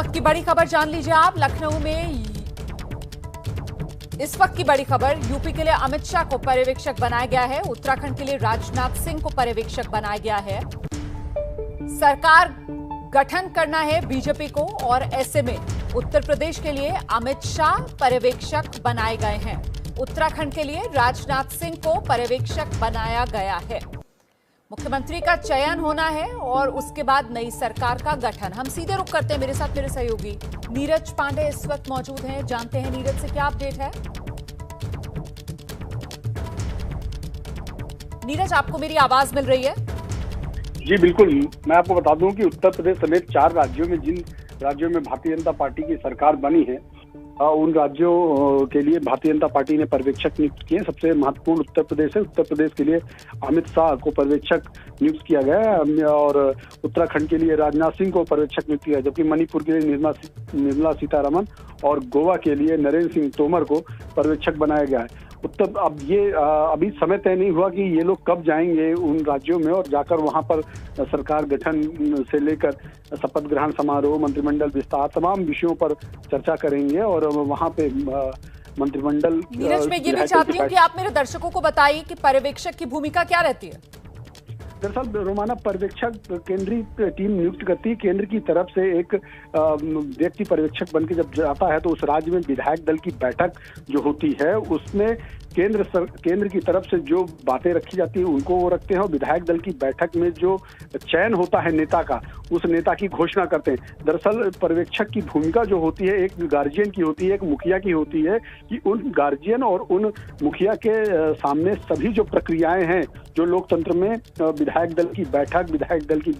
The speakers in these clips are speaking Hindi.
वक्त की बड़ी खबर जान लीजिए आप। लखनऊ में इस वक्त की बड़ी खबर, यूपी के लिए अमित शाह को पर्यवेक्षक बनाया गया है। उत्तराखंड के लिए राजनाथ सिंह को पर्यवेक्षक बनाया गया है। सरकार गठन करना है बीजेपी को और ऐसे में उत्तर प्रदेश के लिए अमित शाह पर्यवेक्षक बनाए गए हैं। उत्तराखंड के लिए राजनाथ सिंह को पर्यवेक्षक बनाया गया है। मुख्यमंत्री का चयन होना है और उसके बाद नई सरकार का गठन। हम सीधे रुख करते हैं, मेरे साथ मेरे सहयोगी नीरज पांडे इस वक्त मौजूद हैं। जानते हैं नीरज से क्या अपडेट है। नीरज, आपको मेरी आवाज मिल रही है? जी बिल्कुल, मैं आपको बता दूं कि उत्तर प्रदेश समेत 4 राज्यों में जिन राज्यों में भारतीय जनता पार्टी की सरकार बनी है उन राज्यों के लिए भारतीय जनता पार्टी ने पर्यवेक्षक नियुक्त किए। सबसे महत्वपूर्ण उत्तर प्रदेश है। उत्तर प्रदेश के लिए अमित शाह को पर्यवेक्षक नियुक्त किया गया है और उत्तराखंड के लिए राजनाथ सिंह को पर्यवेक्षक नियुक्त किया है, जबकि मणिपुर के लिए निर्मला सीतारमण और गोवा के लिए नरेंद्र सिंह तोमर को पर्यवेक्षक बनाया गया है। अब ये अभी समय तय नहीं हुआ कि ये लोग कब जाएंगे उन राज्यों में और जाकर वहां पर सरकार गठन से लेकर शपथ ग्रहण समारोह, मंत्रिमंडल विस्तार, तमाम विषयों पर चर्चा करेंगे और वहां पे मंत्रिमंडल। नीरज, मैं ये भी चाहती हूँ कि आप मेरे दर्शकों को बताइए कि पर्यवेक्षक की भूमिका क्या रहती है। दरअसल रोमाना, पर्यवेक्षक केंद्रीय टीम नियुक्त करती है। केंद्र की तरफ से एक व्यक्ति पर्यवेक्षक बनकर जब जाता है तो उस राज्य में विधायक दल की बैठक जो होती है उसमें केंद्र की तरफ से जो बातें रखी जाती है उनको वो रखते हैं और विधायक दल की बैठक में जो चयन होता है नेता का, उस नेता की घोषणा करते हैं। दरअसल पर्यवेक्षक की भूमिका जो होती है एक गार्जियन की होती है, एक मुखिया की होती है कि उन गार्जियन और उन मुखिया के सामने सभी जो प्रक्रियाएं हैं जो लोकतंत्र में विधायक दल की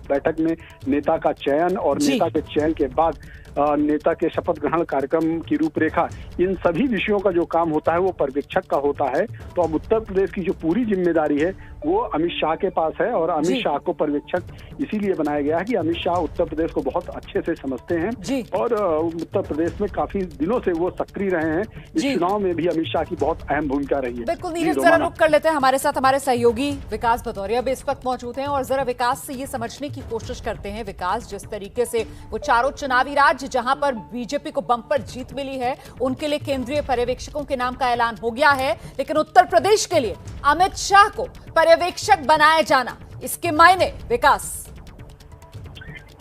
बैठक में नेता का चयन और नेता के चयन के बाद नेता के शपथ ग्रहण कार्यक्रम की रूपरेखा, इन सभी विषयों का जो काम होता है वो पर्यवेक्षक का होता है। तो अब उत्तर प्रदेश की जो पूरी जिम्मेदारी है वो अमित शाह के पास है और अमित शाह को पर्यवेक्षक इसीलिए बनाया गया है कि अमित शाह उत्तर प्रदेश को बहुत अच्छे से समझते हैं और उत्तर प्रदेश में काफी दिनों से वो सक्रिय रहे हैं। इस चुनाव में भी अमित शाह की बहुत अहम भूमिका रही है। बिल्कुल नीरज, जरा रुक कर लेते हैं। हमारे साथ हमारे सहयोगी विकास भदौरिया भी इस वक्त मौजूद हैं और जरा विकास से ये समझने की कोशिश करते हैं। विकास, जिस तरीके से वो चारों चुनावी राज्य जहां पर बीजेपी को बम्पर जीत मिली है उनके लिए केंद्रीय पर्यवेक्षकों के नाम का ऐलान हो गया है, लेकिन उत्तर प्रदेश के लिए अमित शाह को पर्यवेक्षक बनाया जाना, इसके मायने विकास?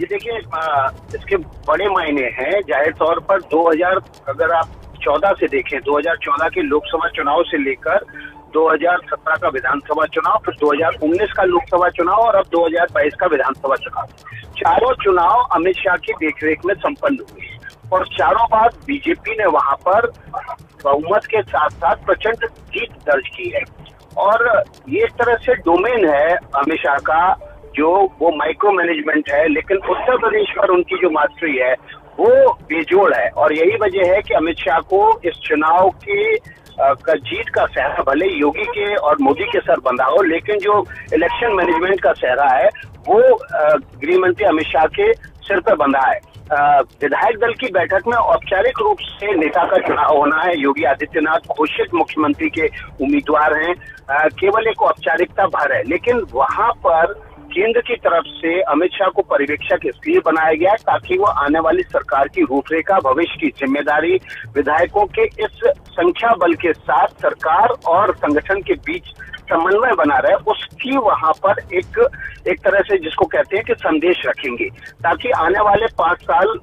ये देखिए, इसके बड़े मायने हैं। जाहिर तौर पर 2014 से देखें, 2014 के लोकसभा चुनाव से लेकर 2017 का विधानसभा चुनाव, फिर 2019 का लोकसभा चुनाव और अब 2022 का विधानसभा चुनाव, चारों चुनाव अमित शाह की देखरेख में संपन्न हुए और चारों बार बीजेपी ने वहां पर बहुमत के साथ साथ प्रचंड जीत दर्ज की है। और ये एक तरह से डोमेन है अमित शाह का, जो वो माइक्रो मैनेजमेंट है, लेकिन उत्तर प्रदेश पर उनकी जो मास्टरी है वो बेजोड़ है। और यही वजह है कि अमित शाह को इस चुनाव के जीत का सेहरा भले योगी के और मोदी के सर बंधा हो, लेकिन जो इलेक्शन मैनेजमेंट का सेहरा है वो गृह मंत्री अमित शाह के सिर पर बंधा है। विधायक दल की बैठक में औपचारिक रूप से नेता का चुनाव होना है। योगी आदित्यनाथ घोषित मुख्यमंत्री के उम्मीदवार हैं, केवल एक औपचारिकता भर है, लेकिन वहां पर केंद्र की तरफ से अमित शाह को पर्यवेक्षक इसलिए बनाया गया है ताकि वो आने वाली सरकार की रूपरेखा, भविष्य की जिम्मेदारी, विधायकों के इस संख्या बल के साथ सरकार और संगठन के बीच समन्वय बना रहे, उसकी वहां पर एक तरह से जिसको कहते हैं कि संदेश रखेंगे, ताकि आने वाले 5 साल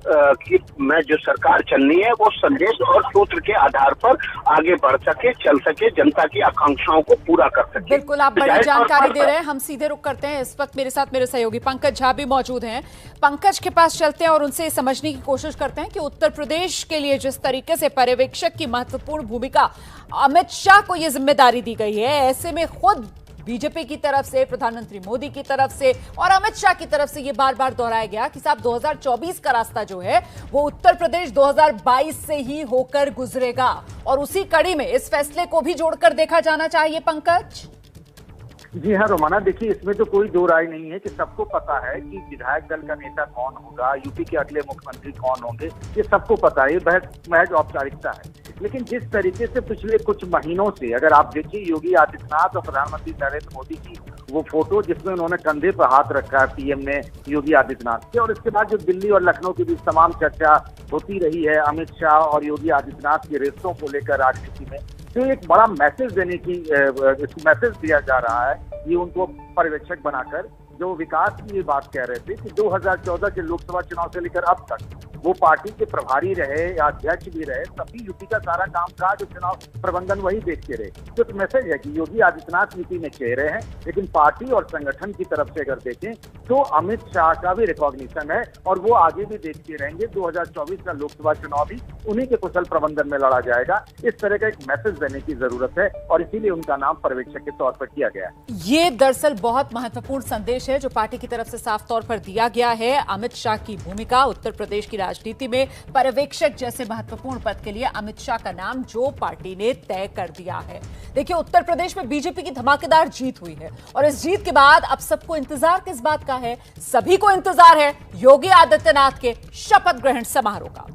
की में जो सरकार चलनी है वो संदेश और सूत्र के आधार पर आगे बढ़ सके, चल सके, जनता की आकांक्षाओं को पूरा कर सके। बिल्कुल, आप बड़ी जानकारी दे रहे हैं। हम सीधे रुख करते हैं। इस वक्त मेरे साथ मेरे सहयोगी पंकज झा भी मौजूद हैं। पंकज के पास चलते हैं और उनसे समझने की कोशिश करते हैं कि उत्तर प्रदेश के लिए जिस तरीके से पर्यवेक्षक की महत्वपूर्ण भूमिका अमित शाह को यह जिम्मेदारी दी गई है, ऐसे में खुद बीजेपी की तरफ से, प्रधानमंत्री मोदी की तरफ से और अमित शाह की तरफ से यह बार बार दोहराया गया कि साहब 2024 का रास्ता जो है वो उत्तर प्रदेश 2022 से ही होकर गुजरेगा और उसी कड़ी में इस फैसले को भी जोड़कर देखा जाना चाहिए। पंकज जी हाँ रोमाना, देखिए इसमें तो कोई दो राय नहीं है कि सबको पता है कि विधायक दल का नेता कौन होगा, यूपी के अगले मुख्यमंत्री कौन होंगे, ये सबको पता है। ये महज औपचारिकता है। लेकिन जिस तरीके से पिछले कुछ महीनों से अगर आप देखिए योगी आदित्यनाथ और प्रधानमंत्री नरेंद्र मोदी की वो फोटो जिसमें उन्होंने कंधे पर हाथ रखा है पीएम ने योगी आदित्यनाथ के, और इसके बाद जो दिल्ली और लखनऊ के बीच तमाम चर्चा होती रही है अमित शाह और योगी आदित्यनाथ के रिश्तों को लेकर राजनीति में, तो एक बड़ा मैसेज देने की मैसेज दिया जा रहा है ये उनको पर्यवेक्षक बनाकर, जो विकास की ये बात कह रहे थे कि 2014 के लोकसभा चुनाव से लेकर अब तक वो पार्टी के प्रभारी रहे या अध्यक्ष भी रहे, तभी यूपी का सारा कामकाज और चुनाव प्रबंधन वही देखते रहे। तो एक मैसेज है कि योगी आदित्यनाथ यूपी में चेहरे हैं, लेकिन पार्टी और संगठन की तरफ से अगर देखें तो अमित शाह का भी रिकॉग्निशन है और वो आगे भी देखते रहेंगे। 2024 का लोकसभा चुनाव भी उन्हीं के कुशल प्रबंधन में लड़ा जाएगा। इस तरह का एक मैसेज देने की जरूरत है और इसीलिए उनका नाम पर्यवेक्षक के तौर पर किया गया है। ये दरअसल बहुत महत्वपूर्ण संदेश है जो पार्टी की तरफ से साफ तौर पर दिया गया है। अमित शाह की भूमिका उत्तर प्रदेश की राजनीति में पर्यवेक्षक जैसे महत्वपूर्ण पद के लिए अमित शाह का नाम जो पार्टी ने तय कर दिया है। देखिए, उत्तर प्रदेश में बीजेपी की धमाकेदार जीत हुई है और इस जीत के बाद अब सबको इंतजार किस बात का है? सभी को इंतजार है योगी आदित्यनाथ के शपथ ग्रहण समारोह का।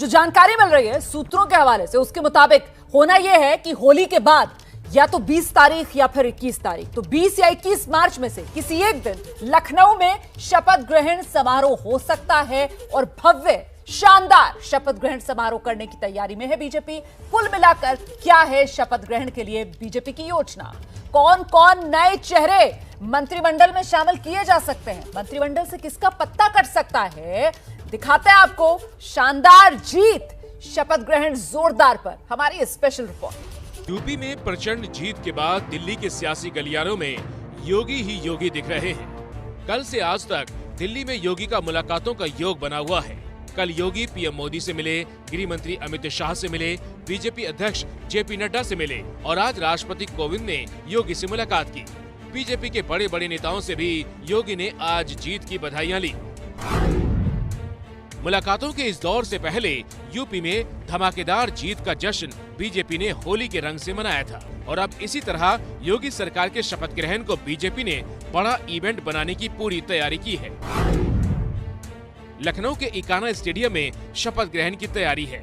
जो जानकारी मिल रही है सूत्रों के हवाले से, उसके मुताबिक होना यह है कि होली के बाद या तो 20 तारीख या फिर 21 तारीख, तो 20 या 21 मार्च में से किसी एक दिन लखनऊ में शपथ ग्रहण समारोह हो सकता है और भव्य शानदार शपथ ग्रहण समारोह करने की तैयारी में है बीजेपी। कुल मिलाकर क्या है शपथ ग्रहण के लिए बीजेपी की योजना? कौन कौन नए चेहरे मंत्रिमंडल में शामिल किए जा सकते हैं? मंत्रिमंडल से किसका पत्ता कट सकता है? दिखाते हैं आपको शानदार जीत, शपथ ग्रहण जोरदार पर हमारी स्पेशल रिपोर्ट। यूपी में प्रचंड जीत के बाद दिल्ली के सियासी गलियारों में योगी ही योगी दिख रहे हैं। कल से आज तक दिल्ली में योगी का मुलाकातों का योग बना हुआ है। कल योगी पीएम मोदी से मिले, गृह मंत्री अमित शाह से मिले, बीजेपी अध्यक्ष जेपी नड्डा से मिले और आज राष्ट्रपति कोविंद ने योगी से मुलाकात की। बीजेपी के बड़े बड़े नेताओं से भी योगी ने आज जीत की बधाइयां ली। मुलाकातों के इस दौर से पहले यूपी में धमाकेदार जीत का जश्न बीजेपी ने होली के रंग से मनाया था और अब इसी तरह योगी सरकार के शपथ ग्रहण को बीजेपी ने बड़ा इवेंट बनाने की पूरी तैयारी की है। लखनऊ के इकाना स्टेडियम में शपथ ग्रहण की तैयारी है।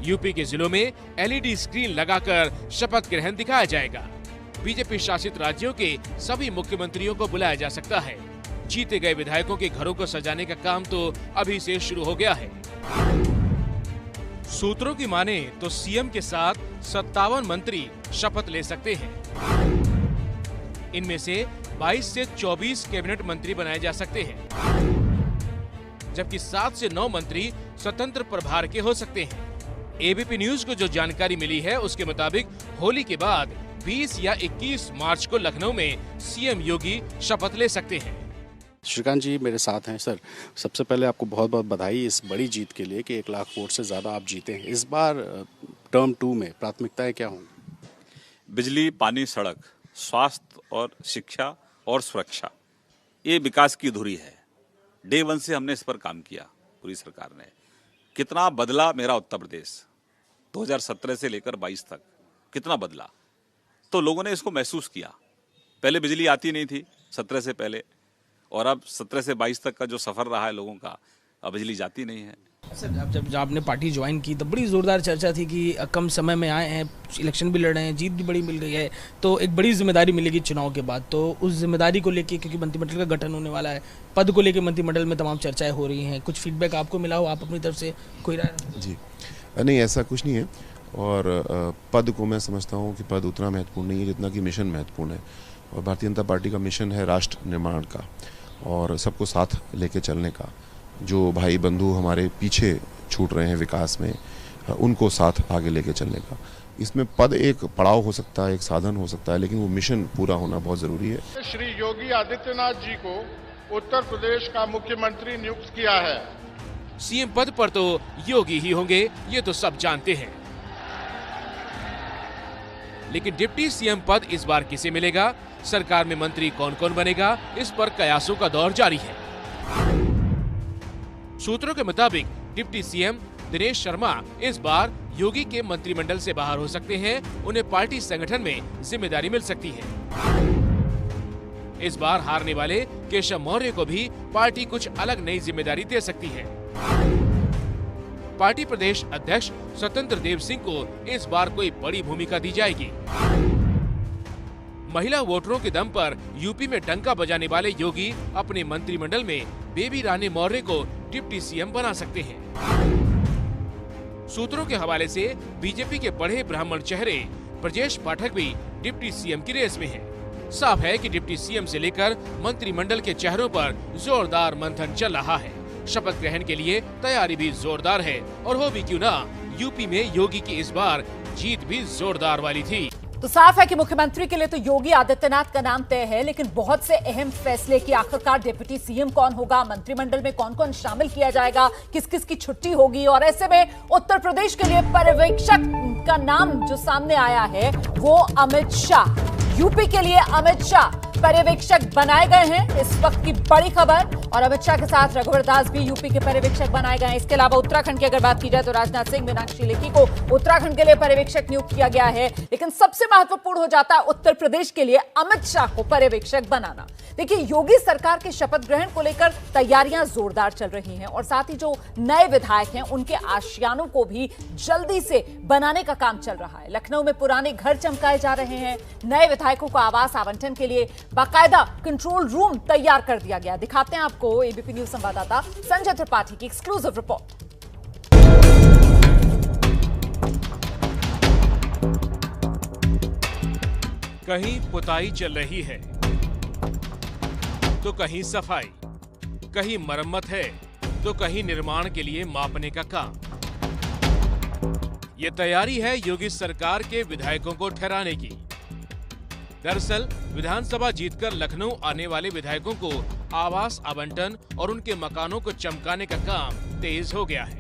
यूपी के जिलों में एलईडी स्क्रीन लगाकर शपथ ग्रहण दिखाया जाएगा। बीजेपी शासित राज्यों के सभी मुख्यमंत्रियों को बुलाया जा सकता है। जीते गए विधायकों के घरों को सजाने का काम तो अभी से शुरू हो गया है। सूत्रों की माने तो सीएम के साथ 57 मंत्री शपथ ले सकते हैं। इनमें से 22 से 24 कैबिनेट मंत्री बनाए जा सकते हैं, जबकि 7 से 9 मंत्री स्वतंत्र प्रभार के हो सकते हैं। एबीपी न्यूज को जो जानकारी मिली है उसके मुताबिक होली के बाद 20 या 21 मार्च को लखनऊ में सीएम योगी शपथ ले सकते हैं। श्रीकांत जी मेरे साथ हैं। सर, सबसे पहले आपको बहुत बहुत बधाई इस बड़ी जीत के लिए कि 1 लाख वोट से ज़्यादा आप जीते हैं। इस बार टर्म 2 में प्राथमिकताएं क्या होंगी? बिजली, पानी, सड़क, स्वास्थ्य और शिक्षा और सुरक्षा, ये विकास की धुरी है। डे 1 से हमने इस पर काम किया। पूरी सरकार ने कितना बदला मेरा उत्तर प्रदेश 2017 से लेकर 22 तक कितना बदला, तो लोगों ने इसको महसूस किया। पहले बिजली आती नहीं थी 17 से पहले, और अब 17 से 22 तक का जो सफर रहा है लोगों का, अब बिजली जाती नहीं है। सर, जब आपने पार्टी ज्वाइन की तो बड़ी जोरदार चर्चा थी कि कम समय में आए हैं, इलेक्शन भी लड़ रहे हैं, जीत भी बड़ी मिल गई है, तो एक बड़ी जिम्मेदारी मिलेगी चुनाव के बाद। तो उस जिम्मेदारी को लेके, क्योंकि मंत्रिमंडल का गठन होने वाला है, पद को लेके मंत्रिमंडल में तमाम चर्चाएं हो रही हैं, कुछ फीडबैक आपको मिला हो, आप अपनी तरफ से कोई राय? जी नहीं, ऐसा कुछ नहीं है। और पद को मैं समझता हूँ कि पद उतना महत्वपूर्ण नहीं है जितना कि मिशन महत्वपूर्ण है। और भारतीय जनता पार्टी का मिशन है राष्ट्र निर्माण का और सबको साथ लेके चलने का। जो भाई बंधु हमारे पीछे छूट रहे हैं विकास में, उनको साथ आगे लेके चलने का। इसमें पद एक पड़ाव हो सकता है, एक साधन हो सकता है, लेकिन वो मिशन पूरा होना बहुत जरूरी है। श्री योगी आदित्यनाथ जी को उत्तर प्रदेश का मुख्यमंत्री नियुक्त किया है। सीएम पद पर तो योगी ही होंगे, ये तो सब जानते हैं, लेकिन डिप्टी सीएम पद इस बार किसे मिलेगा? सरकार में मंत्री कौन कौन बनेगा? इस पर कयासों का दौर जारी है। सूत्रों के मुताबिक डिप्टी सीएम दिनेश शर्मा इस बार योगी के मंत्रिमंडल से बाहर हो सकते हैं। उन्हें पार्टी संगठन में जिम्मेदारी मिल सकती है। इस बार हारने वाले केशव मौर्य को भी पार्टी कुछ अलग नई जिम्मेदारी दे सकती है। पार्टी प्रदेश अध्यक्ष स्वतंत्र देव सिंह को इस बार कोई बड़ी भूमिका दी जाएगी। महिला वोटरों के दम पर यूपी में डंका बजाने वाले योगी अपने मंत्रिमंडल में बेबी रानी मौर्य को डिप्टी सीएम बना सकते हैं। सूत्रों के हवाले से बीजेपी के बड़े ब्राह्मण चेहरे ब्रजेश पाठक भी डिप्टी सीएम की रेस में हैं। साफ है कि डिप्टी सीएम से लेकर मंत्रिमंडल के चेहरों पर जोरदार मंथन चल रहा है। शपथ ग्रहण के लिए तैयारी भी जोरदार है और हो भी क्यों ना, यूपी में योगी की इस बार जीत भी जोरदार वाली थी। तो साफ है कि मुख्यमंत्री के लिए तो योगी आदित्यनाथ का नाम तय है, लेकिन बहुत से अहम फैसले की आखिरकार डिप्टी सीएम कौन होगा, मंत्रिमंडल में कौन कौन शामिल किया जाएगा, किस किस की छुट्टी होगी, और ऐसे में उत्तर प्रदेश के लिए पर्यवेक्षक का नाम जो सामने आया है वो अमित शाह। यूपी के लिए अमित शाह पर्यवेक्षक बनाए गए हैं, इस वक्त की बड़ी खबर। और अमित शाह के साथ रघुवर दास भी यूपी के पर्यवेक्षक बनाए गए हैं। इसके अलावा उत्तराखंड की अगर बात की जाए तो राजनाथ सिंह, मीनाक्षी लेखी को उत्तराखंड के लिए पर्यवेक्षक नियुक्त किया गया है। लेकिन सबसे महत्वपूर्ण हो जाता है उत्तर प्रदेश के लिए अमित शाह को पर्यवेक्षक बनाना। देखिए, योगी सरकार के शपथ ग्रहण को लेकर तैयारियां जोरदार चल रही हैं और साथ ही जो नए विधायक हैं उनके आशियानों को भी जल्दी से बनाने का काम चल रहा है। लखनऊ में पुराने घर चमकाए जा रहे हैं। नए विधायकों को आवास आवंटन के लिए बाकायदा कंट्रोल रूम तैयार कर दिया गया। दिखाते हैं आपको एबीपी न्यूज संवाददाता संजय त्रिपाठी की एक्सक्लूसिव रिपोर्ट। कहीं पुताई चल रही है तो कहीं सफाई, कहीं मरम्मत है तो कहीं निर्माण के लिए मापने का काम। ये तैयारी है योगी सरकार के विधायकों को ठहराने की। दरअसल विधानसभा जीतकर लखनऊ आने वाले विधायकों को आवास आवंटन और उनके मकानों को चमकाने का काम तेज हो गया है।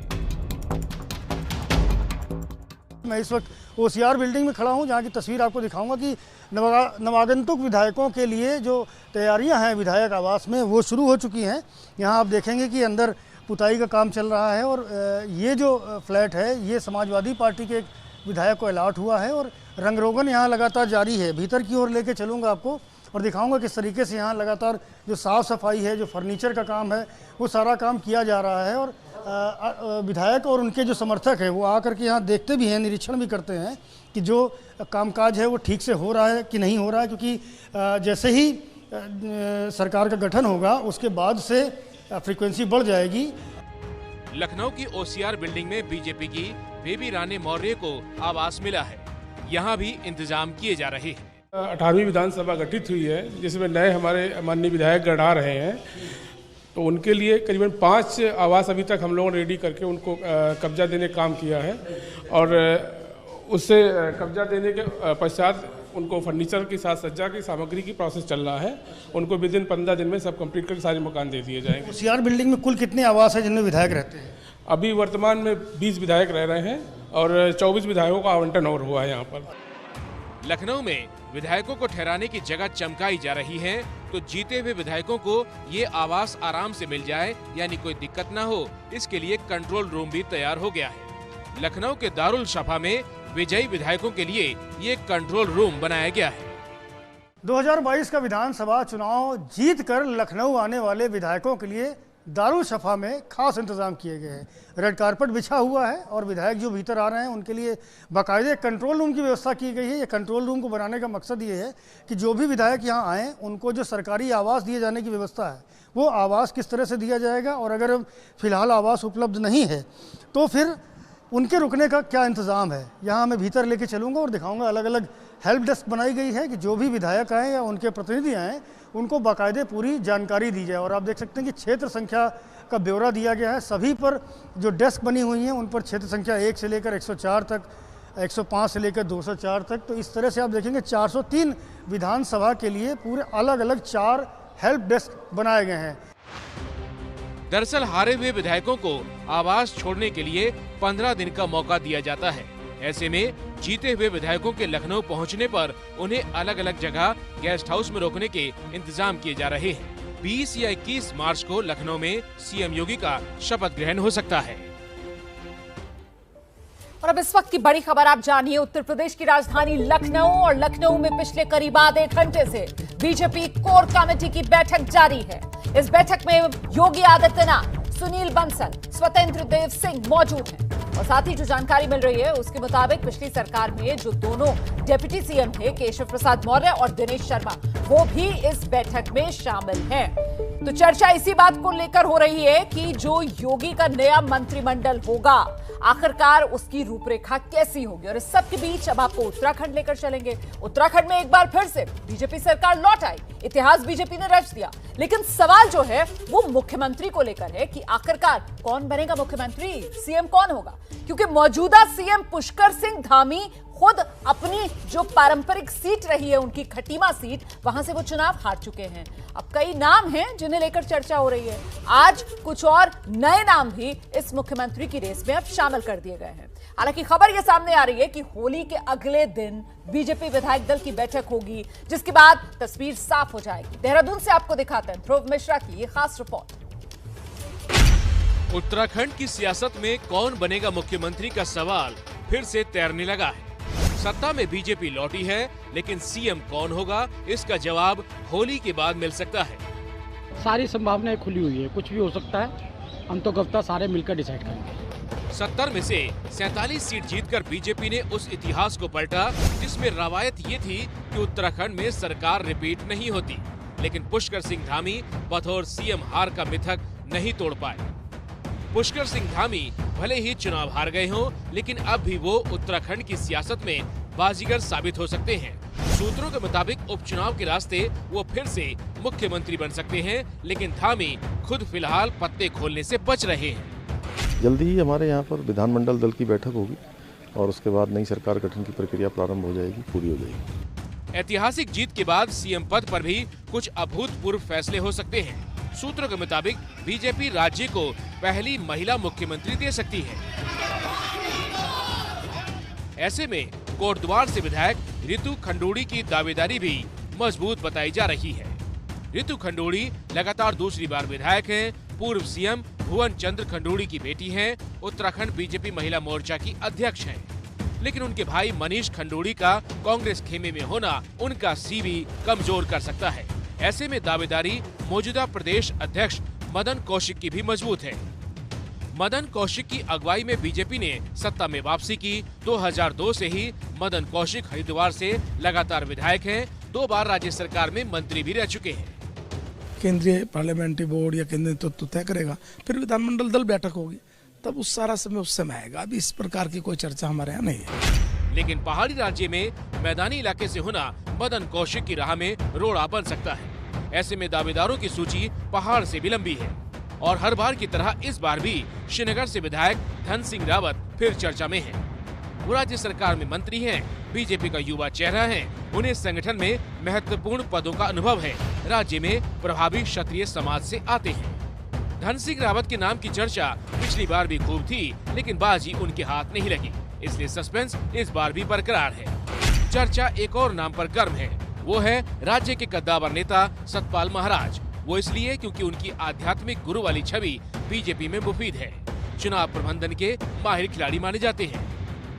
मैं इस वक्त ओसीआर बिल्डिंग में खड़ा हूं, जहां की तस्वीर आपको दिखाऊंगा कि नवागंतुक विधायकों के लिए जो तैयारियां हैं विधायक आवास में वो शुरू हो चुकी हैं। यहां आप देखेंगे कि अंदर पुताई का काम चल रहा है और ये जो फ्लैट है ये समाजवादी पार्टी के एक विधायक को अलॉट हुआ है और रंगरोगन यहाँ लगातार जारी है। भीतर की ओर लेके चलूँगा आपको और दिखाऊंगा किस तरीके से यहाँ लगातार जो साफ़ सफाई है, जो फर्नीचर का काम है, वो सारा काम किया जा रहा है। और विधायक और उनके जो समर्थक हैं वो आकर के यहाँ देखते भी हैं, निरीक्षण भी करते हैं कि जो कामकाज है वो ठीक से हो रहा है कि नहीं हो रहा है, क्योंकि जैसे ही सरकार का गठन होगा उसके बाद से फ्रीक्वेंसी बढ़ जाएगी। लखनऊ की ओसीआर बिल्डिंग में बीजेपी की बेबी रानी मौर्य को आवास मिला है। यहाँ भी इंतजाम किए जा रहे हैं। 18वीं विधानसभा गठित हुई है जिसमें नए हमारे माननीय विधायक गण आ रहे हैं, तो उनके लिए करीबन 5 आवास अभी तक हम लोगों ने रेडी करके उनको कब्जा देने का काम किया है और उससे कब्जा देने के पश्चात उनको फर्नीचर के साथ सज्जा की सामग्री की प्रोसेस चल रहा है। उनको विदिन 15 दिन में सब कंप्लीट करके सारे मकान दे दिए जाएंगे। ओसीआर बिल्डिंग में कुल कितने आवास है जिनमें विधायक रहते हैं? अभी वर्तमान में 20 विधायक रह रहे हैं और 24 विधायकों का आवंटन और हुआ है यहाँ पर। लखनऊ में विधायकों को ठहराने की जगह चमकाई जा रही है, तो जीते हुए विधायकों को ये आवास आराम से मिल जाए, यानी कोई दिक्कत न हो, इसके लिए कंट्रोल रूम भी तैयार हो गया है। लखनऊ के दारुल शफा में विजयी विधायकों के लिए ये कंट्रोल रूम बनाया गया है। 2022 का विधानसभा चुनाव जीतकर लखनऊ आने वाले विधायकों के लिए दारुल शफा में खास इंतजाम किए गए हैं। रेड कारपेट बिछा हुआ है और विधायक जो भीतर आ रहे हैं उनके लिए बाकायदे कंट्रोल रूम की व्यवस्था की गई है। ये कंट्रोल रूम को बनाने का मकसद ये है कि जो भी विधायक यहाँ आएँ उनको जो सरकारी आवास दिए जाने की व्यवस्था है वो आवास किस तरह से दिया जाएगा, और अगर फिलहाल आवास उपलब्ध नहीं है तो फिर उनके रुकने का क्या इंतज़ाम है। यहाँ मैं भीतर लेके चलूँगा और दिखाऊँगा। अलग अलग हेल्प डेस्क बनाई गई है कि जो भी विधायक आएँ या उनके प्रतिनिधि आएँ उनको बाकायदे पूरी जानकारी दी जाए। और आप देख सकते हैं कि क्षेत्र संख्या का ब्यौरा दिया गया है। सभी पर जो डेस्क बनी हुई हैं उन पर क्षेत्र संख्या 1 से लेकर 104 तक, 105 से लेकर 204 तक। तो इस तरह से आप देखेंगे 403 विधानसभा के लिए पूरे अलग अलग 4 हेल्प डेस्क बनाए गए हैं। दरअसल हारे हुए विधायकों को आवास छोड़ने के लिए 15 दिन का मौका दिया जाता है। ऐसे में जीते हुए विधायकों के लखनऊ पहुंचने पर उन्हें अलग अलग जगह गेस्ट हाउस में रोकने के इंतजाम किए जा रहे हैं। 20 या 21 मार्च को लखनऊ में सीएम योगी का शपथ ग्रहण हो सकता है। और अब इस वक्त की बड़ी खबर आप जानिए। उत्तर प्रदेश की राजधानी लखनऊ और लखनऊ में पिछले करीब आधे घंटे से बीजेपी कोर कमेटी की बैठक जारी है। इस बैठक में योगी आदित्यनाथ, सुनील बंसल, स्वतंत्र देव सिंह मौजूद हैं। और साथ ही जो जानकारी मिल रही है उसके मुताबिक पिछली सरकार में जो दोनों डिप्टी सीएम थे, केशव प्रसाद मौर्य और दिनेश शर्मा, वो भी इस बैठक में शामिल हैं। तो चर्चा इसी बात को लेकर हो रही है कि जो योगी का नया मंत्रिमंडल होगा, आखिरकार उसकी रूपरेखा कैसी होगी। और इस सब के बीच अब आपको उत्तराखंड लेकर चलेंगे। उत्तराखंड में एक बार फिर से बीजेपी सरकार लौट आई, इतिहास बीजेपी ने रच दिया। लेकिन सवाल जो है वो मुख्यमंत्री को लेकर है कि आखिरकार कौन बनेगा मुख्यमंत्री, सीएम कौन होगा। क्योंकि मौजूदा सीएम पुष्कर सिंह धामी खुद अपनी जो पारंपरिक सीट रही है, उनकी खटीमा सीट, वहां से वो चुनाव हार चुके हैं। अब कई नाम हैं जिन्हें लेकर चर्चा हो रही है। आज कुछ और नए नाम भी इस मुख्यमंत्री की रेस में अब शामिल कर दिए गए हैं। हालांकि खबर यह सामने आ रही है कि होली के अगले दिन बीजेपी विधायक दल की बैठक होगी, जिसके बाद तस्वीर साफ हो जाएगी। देहरादून से आपको दिखाते हैं ध्रुव मिश्रा की ये खास रिपोर्ट। उत्तराखंड की सियासत में कौन बनेगा मुख्यमंत्री का सवाल फिर से तैरने लगा है। सत्ता में बीजेपी लौटी है, लेकिन सीएम कौन होगा, इसका जवाब होली के बाद मिल सकता है। सारी संभावनाएं खुली हुई है, कुछ भी हो सकता है। हम तो कविता सारे मिलकर डिसाइड करेंगे। 70 में से 47 सीट जीतकर बीजेपी ने उस इतिहास को पलटा जिसमें रवायत ये थी कि उत्तराखंड में सरकार रिपीट नहीं होती। लेकिन पुष्कर सिंह धामी बतौर सीएम हार का मिथक नहीं तोड़ पाए। पुष्कर सिंह धामी भले ही चुनाव हार गए हों, लेकिन अब भी वो उत्तराखंड की सियासत में बाजीगर साबित हो सकते हैं। सूत्रों के मुताबिक उपचुनाव के रास्ते वो फिर से मुख्यमंत्री बन सकते हैं, लेकिन धामी खुद फिलहाल पत्ते खोलने से बच रहे हैं। जल्दी ही हमारे यहाँ पर विधानमंडल दल की बैठक होगी और उसके बाद नई सरकार गठन की प्रक्रिया प्रारंभ हो जाएगी, पूरी हो जाएगी। ऐतिहासिक जीत के बाद सीएम पद पर भी कुछ अभूतपूर्व फैसले हो सकते हैं। सूत्रों के मुताबिक बीजेपी राज्य को पहली महिला मुख्यमंत्री दे सकती है। ऐसे में कोटद्वार से विधायक रितु खंडूड़ी की दावेदारी भी मजबूत बताई जा रही है। रितु खंडूड़ी लगातार दूसरी बार विधायक हैं, पूर्व सीएम भुवन चंद्र खंडूड़ी की बेटी हैं, उत्तराखंड बीजेपी महिला मोर्चा की अध्यक्ष हैं। लेकिन उनके भाई मनीष खंडूड़ी का कांग्रेस खेमे में होना उनका सीवी कमजोर कर सकता है। ऐसे में दावेदारी मौजूदा प्रदेश अध्यक्ष मदन कौशिक की भी मजबूत है। मदन कौशिक की अगुवाई में बीजेपी ने सत्ता में वापसी की। 2002 से ही मदन कौशिक हरिद्वार से लगातार विधायक हैं, 2 बार राज्य सरकार में मंत्री भी रह चुके हैं। केंद्रीय पार्लियामेंट्री बोर्ड या केंद्रीय नेतृत्व तय करेगा, फिर विधानमंडल दल बैठक होगी, तब उस सारा समय उस समय आएगा। अभी इस प्रकार की कोई चर्चा हमारे यहाँ नहीं है। लेकिन पहाड़ी राज्य में मैदानी इलाके से होना मदन कौशिक की राह में रोड़ा बन सकता है। ऐसे में दावेदारों की सूची पहाड़ से भी लंबी है और हर बार की तरह इस बार भी श्रीनगर से विधायक धन सिंह रावत फिर चर्चा में हैं। वो राज्य सरकार में मंत्री हैं, बीजेपी का युवा चेहरा है, उन्हें संगठन में महत्वपूर्ण पदों का अनुभव है, राज्य में प्रभावी क्षत्रिय समाज से आते हैं। धन सिंह रावत के नाम की चर्चा पिछली बार भी खूब थी, लेकिन बाजी उनके हाथ नहीं लगी, इसलिए सस्पेंस इस बार भी बरकरार है। चर्चा एक और नाम पर गर्म है, वो है राज्य के कद्दावर नेता सतपाल महाराज। वो इसलिए क्योंकि उनकी आध्यात्मिक गुरु वाली छवि बीजेपी में मुफीद है। चुनाव प्रबंधन के माहिर खिलाड़ी माने जाते हैं,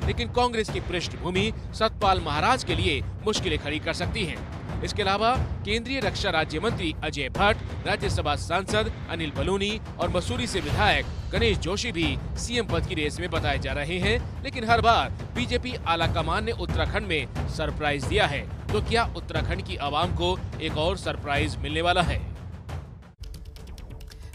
लेकिन कांग्रेस की पृष्ठभूमि सतपाल महाराज के लिए मुश्किलें खड़ी कर सकती हैं। इसके अलावा केंद्रीय रक्षा राज्य मंत्री अजय भट्ट, राज्यसभा सांसद अनिल बलूनी और मसूरी से विधायक गणेश जोशी भी सीएम पद की रेस में बताए जा रहे हैं। लेकिन हर बार बीजेपी आलाकमान ने उत्तराखंड में सरप्राइज दिया है, तो क्या उत्तराखंड की आवाम को एक और सरप्राइज मिलने वाला है?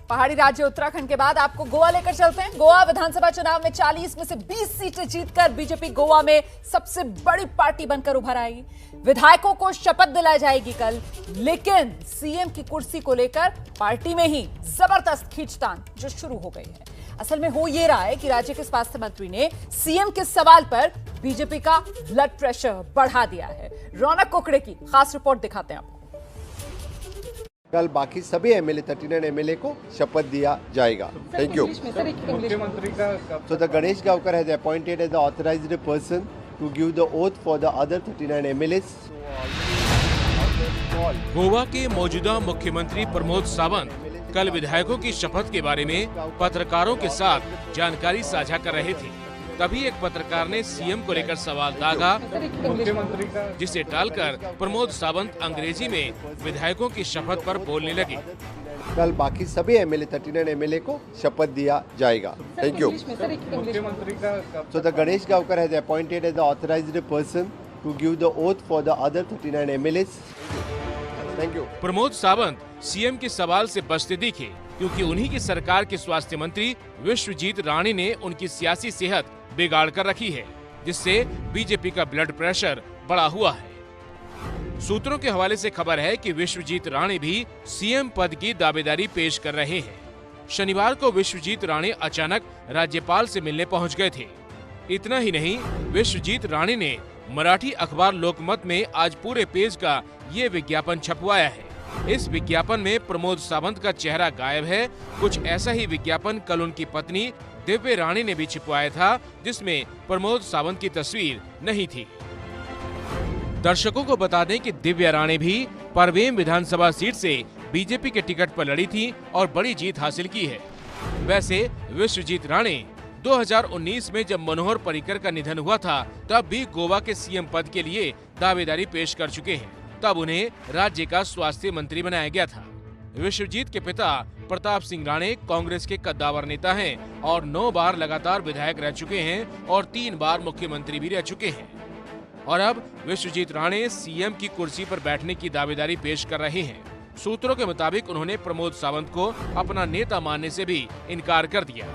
पहाड़ी राज्य उत्तराखंड के बाद आपको गोवा लेकर चलते हैं। गोवा विधानसभा चुनाव में 40 में से 20 सीटें जीतकर बीजेपी गोवा में सबसे बड़ी पार्टी बनकर उभर आएगी। विधायकों को शपथ दिलाई जाएगी कल, लेकिन सीएम की कुर्सी को लेकर पार्टी में ही जबरदस्त खींचतान जो शुरू हो गई है। असल में हो ये रहा है कि राज्य के स्वास्थ्य मंत्री ने सीएम के सवाल पर बीजेपी का ब्लड प्रेशर बढ़ा दिया है। रौनक कुकड़े की खास रिपोर्ट दिखाते हैं आपको। कल बाकी सभी एमएलए 39 एमएलए को शपथ दिया जाएगा। Thank you. So the Ganesh Gavkar has appointed as the authorized person to give the oath for the other 39 MLAs. Goa के मौजूदा मुख्यमंत्री प्रमोद सावंत कल विधायकों की शपथ के बारे में पत्रकारों के साथ जानकारी साझा कर रहे थे। तभी एक पत्रकार ने सीएम को लेकर सवाल दागा, जिसे टालकर प्रमोद सावंत अंग्रेजी में विधायकों की शपथ पर बोलने लगे। कल बाकी सभी एमएलए 39 एमएलए को शपथ दिया जाएगा। Thank you. So the Ganesh Gavkar has appointed as the authorized person to give the oath for the other 39 MLAs. Thank you. Pramod Sawant CM के सवाल से बचते दिखे क्योंकि उन्हीं की सरकार के स्वास्थ्य मंत्री विश्वजीत राणे ने उनकी सियासी सेहत बिगाड़ कर रखी है, जिससे बीजेपी का ब्लड प्रेशर बढ़ा हुआ है। सूत्रों के हवाले से खबर है कि विश्वजीत राणे भी सीएम पद की दावेदारी पेश कर रहे हैं। शनिवार को विश्वजीत राणे अचानक राज्यपाल से मिलने पहुंच गए थे। इतना ही नहीं, विश्वजीत राणे ने मराठी अखबार लोकमत में आज पूरे पेज का ये विज्ञापन छपवाया है। इस विज्ञापन में प्रमोद सावंत का चेहरा गायब है। कुछ ऐसा ही विज्ञापन कल उनकी पत्नी दिव्या राणे ने भी छपवाया था, जिसमें प्रमोद सावंत की तस्वीर नहीं थी। दर्शकों को बता दें कि दिव्या राणे भी परवेम विधानसभा सीट से बीजेपी के टिकट पर लड़ी थी और बड़ी जीत हासिल की है। वैसे विश्वजीत राणे 2019 में जब मनोहर पर्रिकर का निधन हुआ था, तब भी गोवा के सीएम पद के लिए दावेदारी पेश कर चुके हैं। तब उन्हें राज्य का स्वास्थ्य मंत्री बनाया गया था। विश्वजीत के पिता प्रताप सिंह राणे कांग्रेस के कद्दावर नेता हैं और 9 बार लगातार विधायक रह चुके हैं और 3 बार मुख्यमंत्री भी रह चुके हैं। और अब विश्वजीत राणे सीएम की कुर्सी पर बैठने की दावेदारी पेश कर रहे हैं। सूत्रों के मुताबिक उन्होंने प्रमोद सावंत को अपना नेता मानने से भी इनकार कर दिया।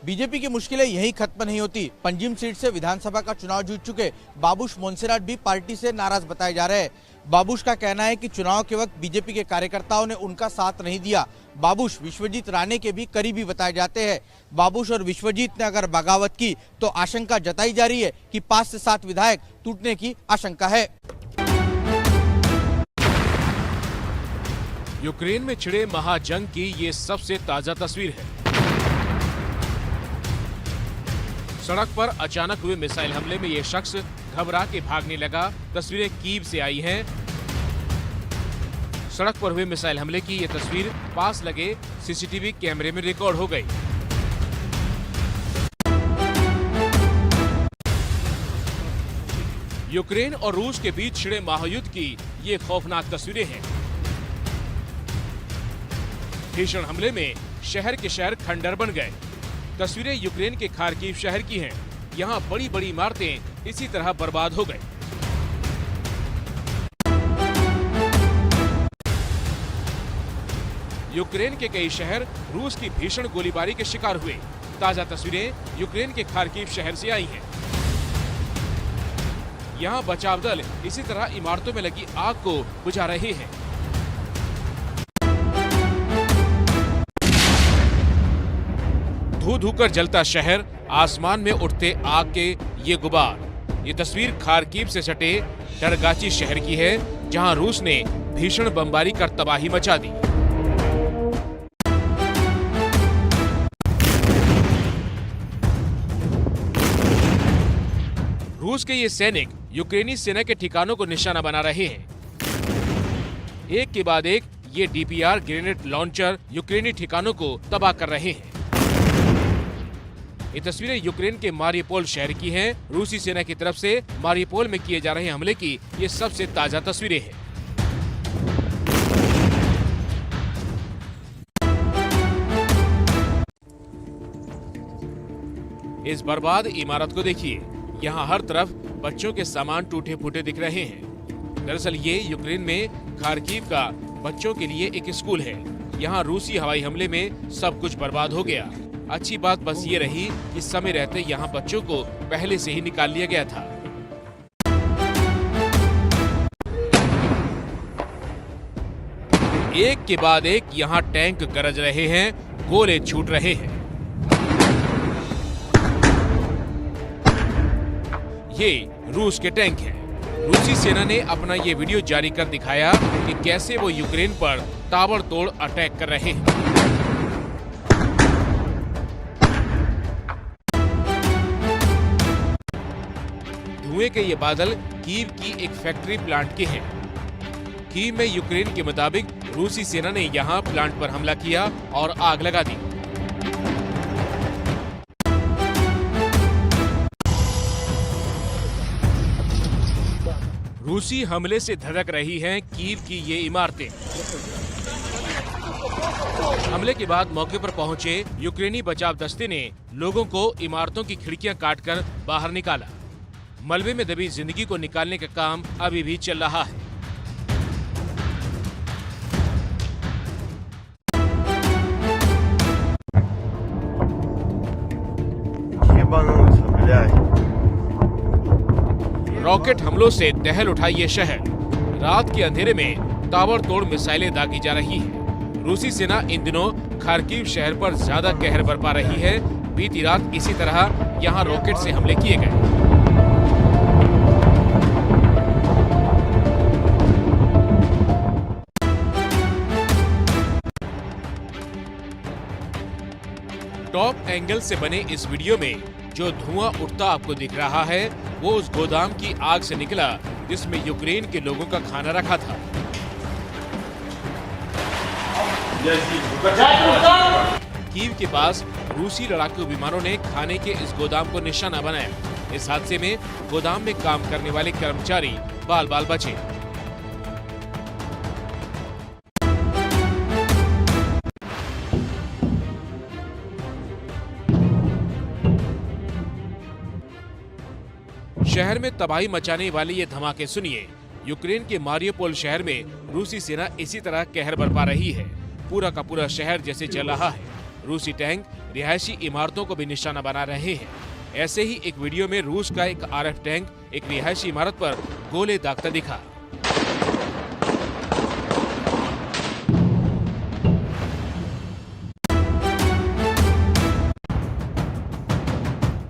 बीजेपी की मुश्किलें यही खत्म नहीं होती। पंजिम सीट से विधानसभा का चुनाव जीत चुके बाबूश मोन्सेरात भी पार्टी से नाराज बताए जा रहे हैं। बाबूश का कहना है कि चुनाव के वक्त बीजेपी के कार्यकर्ताओं ने उनका साथ नहीं दिया। बाबूश विश्वजीत राणे के भी करीबी बताए जाते हैं। बाबूश और विश्वजीत ने अगर बगावत की तो आशंका जताई जा रही है कि 5 से 7 विधायक टूटने की आशंका है। यूक्रेन में छिड़े महाजंग की ये सबसे ताजा तस्वीर है। सड़क पर अचानक हुए मिसाइल हमले में ये शख्स घबरा के भागने लगा। तस्वीरें कीव से आई हैं। सड़क पर हुए मिसाइल हमले की ये तस्वीर पास लगे सीसीटीवी कैमरे में रिकॉर्ड हो गई। यूक्रेन और रूस के बीच छिड़े महायुद्ध की ये खौफनाक तस्वीरें हैं। भीषण हमले में शहर के शहर खंडर बन गए। तस्वीरें यूक्रेन के खार्किव शहर की हैं। यहाँ बड़ी बड़ी इमारतें इसी तरह बर्बाद हो गई। यूक्रेन के कई शहर रूस की भीषण गोलीबारी के शिकार हुए। ताजा तस्वीरें यूक्रेन के खार्किव शहर से आई हैं। यहाँ बचाव दल इसी तरह इमारतों में लगी आग को बुझा रहे हैं। धू कर जलता शहर, आसमान में उठते आग के ये गुबार। ये तस्वीर खार्किव से सटे डरगाची शहर की है, जहां रूस ने भीषण बमबारी कर तबाही मचा दी। रूस के ये सैनिक यूक्रेनी सेना के ठिकानों को निशाना बना रहे हैं। एक के बाद एक ये डीपीआर ग्रेनेड लॉन्चर यूक्रेनी ठिकानों को तबाह कर रहे हैं। ये तस्वीरें यूक्रेन के मारियोपोल शहर की हैं। रूसी सेना की तरफ से मारियोपोल में किए जा रहे हमले की ये सबसे ताजा तस्वीरें हैं। इस बर्बाद इमारत को देखिए। यहाँ हर तरफ बच्चों के सामान टूटे फूटे दिख रहे हैं। दरअसल ये यूक्रेन में खार्किव का बच्चों के लिए एक स्कूल है। यहाँ रूसी हवाई हमले में सब कुछ बर्बाद हो गया। अच्छी बात बस ये रही कि समय रहते यहाँ बच्चों को पहले से ही निकाल लिया गया था। एक के बाद एक यहाँ टैंक गरज रहे हैं, गोले छूट रहे हैं। ये रूस के टैंक हैं। रूसी सेना ने अपना ये वीडियो जारी कर दिखाया कि कैसे वो यूक्रेन पर ताबड़तोड़ अटैक कर रहे हैं। धुएं के ये बादल कीव की एक फैक्ट्री प्लांट के हैं। कीव में यूक्रेन के मुताबिक रूसी सेना ने यहां प्लांट पर हमला किया और आग लगा दी। रूसी हमले से धधक रही हैं कीव की ये इमारतें। हमले के बाद मौके पर पहुंचे यूक्रेनी बचाव दस्ते ने लोगों को इमारतों की खिड़कियां काटकर बाहर निकाला। मलबे में दबी जिंदगी को निकालने का काम अभी भी चल रहा है। रॉकेट हमलों से दहल उठा ये शहर। रात के अंधेरे में ताबड़तोड़ मिसाइलें दागी जा रही है। रूसी सेना इन दिनों खार्किव शहर पर ज्यादा कहर बरपा रही है। बीती रात इसी तरह यहां रॉकेट से हमले किए गए। टॉप एंगल से बने इस वीडियो में जो धुआं उठता आपको दिख रहा है वो उस गोदाम की आग से निकला जिसमें यूक्रेन के लोगों का खाना रखा था। कीव के पास रूसी लड़ाकू विमानों ने खाने के इस गोदाम को निशाना बनाया। इस हादसे में गोदाम में काम करने वाले कर्मचारी बाल बाल बचे। शहर में तबाही मचाने वाले ये धमाके सुनिए। यूक्रेन के मारियोपोल शहर में रूसी सेना इसी तरह कहर बरपा रही है। पूरा का पूरा शहर जैसे जल रहा है। रूसी टैंक रिहायशी इमारतों को भी निशाना बना रहे हैं। ऐसे ही एक वीडियो में रूस का एक आरएफ टैंक एक रिहायशी इमारत पर गोले दागता दिखा।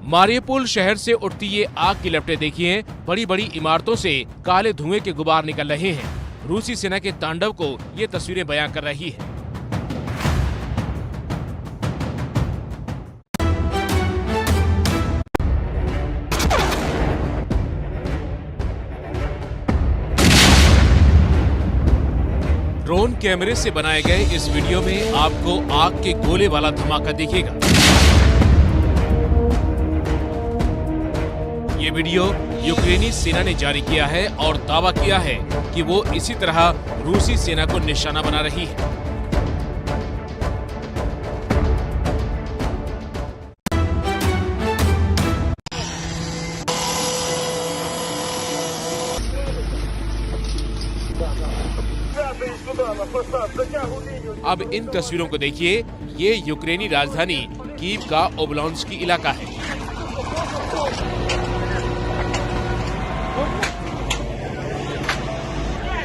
मारियोपोल शहर से उठती ये आग की लपटें देखिए। बड़ी बड़ी इमारतों से काले धुएं के गुबार निकल रहे हैं। रूसी सेना के तांडव को ये तस्वीरें बयां कर रही है। ड्रोन कैमरे से बनाए गए इस वीडियो में आपको आग के गोले वाला धमाका दिखेगा। ये वीडियो यूक्रेनी सेना ने जारी किया है और दावा किया है कि वो इसी तरह रूसी सेना को निशाना बना रही है। अब इन तस्वीरों को देखिए। ये यूक्रेनी राजधानी कीव का ओब्लांस्की इलाका है।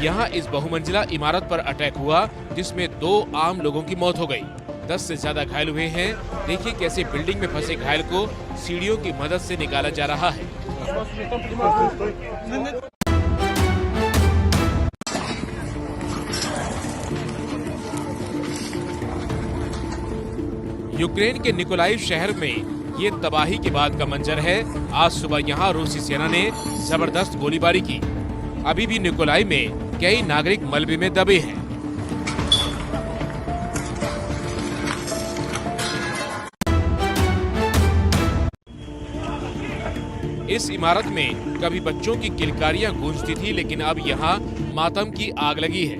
यहाँ इस बहुमंजिला इमारत पर अटैक हुआ जिसमें 2 आम लोगों की मौत हो गई। 10 से ज्यादा घायल हुए हैं। देखिए कैसे बिल्डिंग में फंसे घायल को सीढ़ियों की मदद से निकाला जा रहा है। यूक्रेन के निकोलाइव शहर में ये तबाही के बाद का मंजर है। आज सुबह यहाँ रूसी सेना ने जबरदस्त गोलीबारी की। अभी भी निकोलाइव में कई नागरिक मलबे में दबे हैं। इस इमारत में कभी बच्चों की किलकारियां गूंजती थी, लेकिन अब यहाँ मातम की आग लगी है।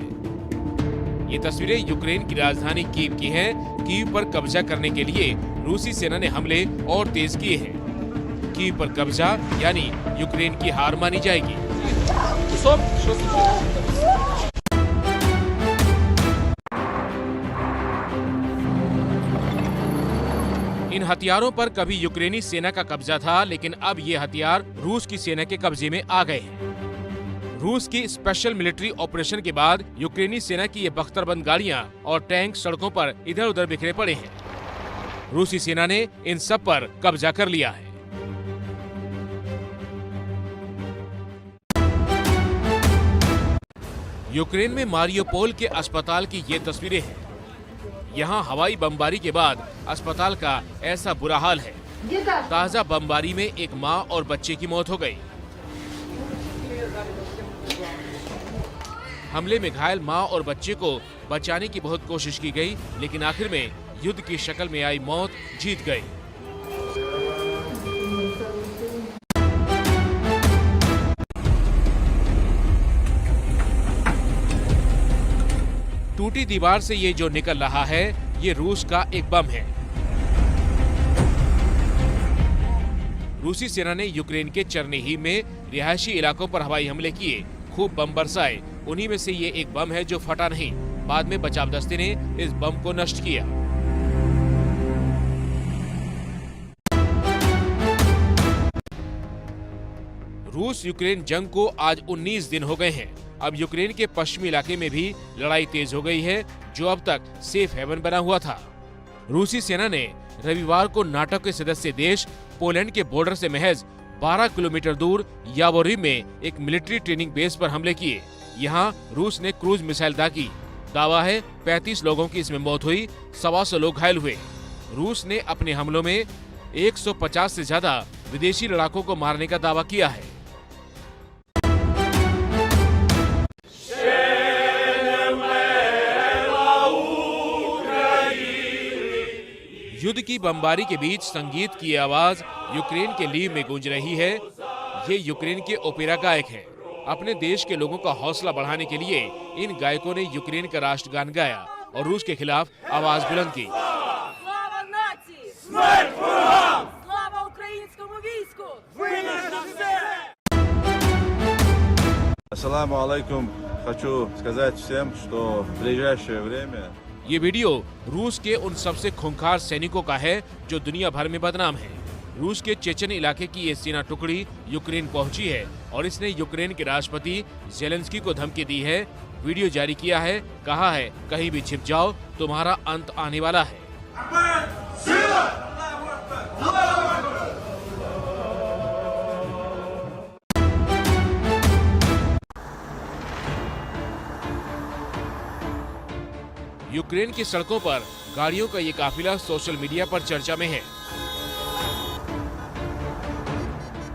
ये तस्वीरें यूक्रेन की राजधानी कीव की हैं। कीव पर कब्जा करने के लिए रूसी सेना ने हमले और तेज किए हैं। कीव पर कब्जा यानी यूक्रेन की हार मानी जाएगी। इन हथियारों पर कभी यूक्रेनी सेना का कब्जा था, लेकिन अब ये हथियार रूस की सेना के कब्जे में आ गए हैं। रूस की स्पेशल मिलिट्री ऑपरेशन के बाद यूक्रेनी सेना की ये बख्तरबंद गाड़ियां और टैंक सड़कों पर इधर उधर बिखरे पड़े हैं। रूसी सेना ने इन सब पर कब्जा कर लिया है। यूक्रेन में मारियोपोल के अस्पताल की ये तस्वीरें हैं। यहाँ हवाई बमबारी के बाद अस्पताल का ऐसा बुरा हाल है। ताजा बमबारी में एक मां और बच्चे की मौत हो गई। हमले में घायल मां और बच्चे को बचाने की बहुत कोशिश की गई, लेकिन आखिर में युद्ध की शक्ल में आई मौत जीत गई। टूटी दीवार से ये जो निकल रहा है ये रूस का एक बम है। रूसी सेना ने यूक्रेन के चरनीहिव में रिहायशी इलाकों पर हवाई हमले किए, खूब बम बरसाए। उन्हीं में से ये एक बम है जो फटा नहीं। बाद में बचाव दस्ते ने इस बम को नष्ट किया। रूस यूक्रेन जंग को आज 19 दिन हो गए हैं। अब यूक्रेन के पश्चिमी इलाके में भी लड़ाई तेज हो गई है, जो अब तक सेफ हेवन बना हुआ था। रूसी सेना ने रविवार को नाटो के सदस्य देश पोलैंड के बॉर्डर से महज 12 किलोमीटर दूर यावोरिव में एक मिलिट्री ट्रेनिंग बेस पर हमले किए। यहाँ रूस ने क्रूज मिसाइल दागी। दावा है 35 लोगों की इसमें मौत हुई, 125 लोग घायल हुए। रूस ने अपने हमलों में 150 से ज्यादा विदेशी लड़ाकों को मारने का दावा किया है। युद्ध की बमबारी के बीच संगीत की आवाज यूक्रेन के लीव में गूंज रही है। ये यूक्रेन के ओपेरा गायक हैं। अपने देश के लोगों का हौसला बढ़ाने के लिए इन गायकों ने यूक्रेन का राष्ट्रगान गाया और रूस के खिलाफ आवाज बुलंद की। Ассаламу алейкум. Хочу сказать всем, что в ближайшее время ये वीडियो रूस के उन सबसे खूंखार सैनिकों का है जो दुनिया भर में बदनाम है। रूस के चेचन इलाके की ये सेना टुकड़ी यूक्रेन पहुंची है और इसने यूक्रेन के राष्ट्रपति जेलेंस्की को धमकी दी है। वीडियो जारी किया है, कहा है कहीं भी छिप जाओ, तुम्हारा अंत आने वाला है। यूक्रेन की सड़कों पर गाड़ियों का ये काफिला सोशल मीडिया पर चर्चा में है।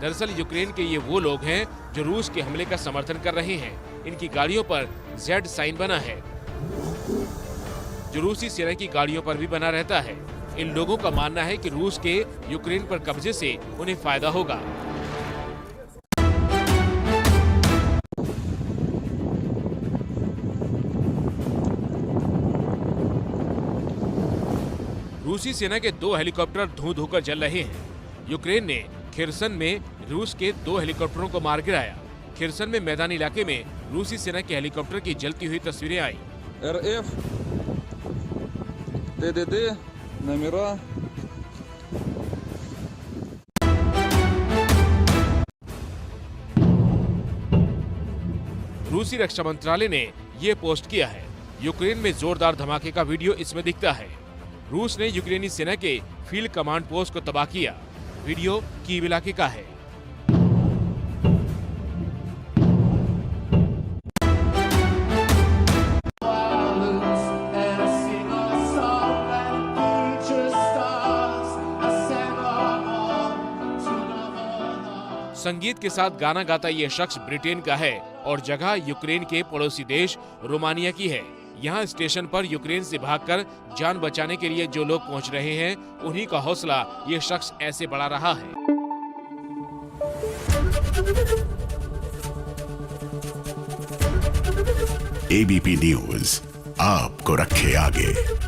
दरअसल यूक्रेन के ये वो लोग हैं जो रूस के हमले का समर्थन कर रहे हैं। इनकी गाड़ियों पर Z साइन बना है, जो रूसी सेना की गाड़ियों पर भी बना रहता है। इन लोगों का मानना है कि रूस के यूक्रेन पर कब्जे से उन्हें फायदा होगा। रूसी सेना के 2 हेलीकॉप्टर धू-धू कर जल रहे हैं। यूक्रेन ने खिर्सन में रूस के 2 हेलीकॉप्टरों को मार गिराया। खिर्सन में मैदानी इलाके में रूसी सेना के हेलीकॉप्टर की जलती हुई तस्वीरें आई। РФ, ТДД, номера. रूसी रक्षा मंत्रालय ने ये पोस्ट किया है। यूक्रेन में जोरदार धमाके का वीडियो इसमें दिखता है। रूस ने यूक्रेनी सेना के फील्ड कमांड पोस्ट को तबाह किया। वीडियो कीव इलाके का है। संगीत के साथ गाना गाता ये शख्स ब्रिटेन का है और जगह यूक्रेन के पड़ोसी देश रोमानिया की है। यहाँ स्टेशन पर यूक्रेन से भागकर जान बचाने के लिए जो लोग पहुँच रहे हैं, उन्हीं का हौसला ये शख्स ऐसे बढ़ा रहा है। ABP न्यूज़ आपको रखे आगे।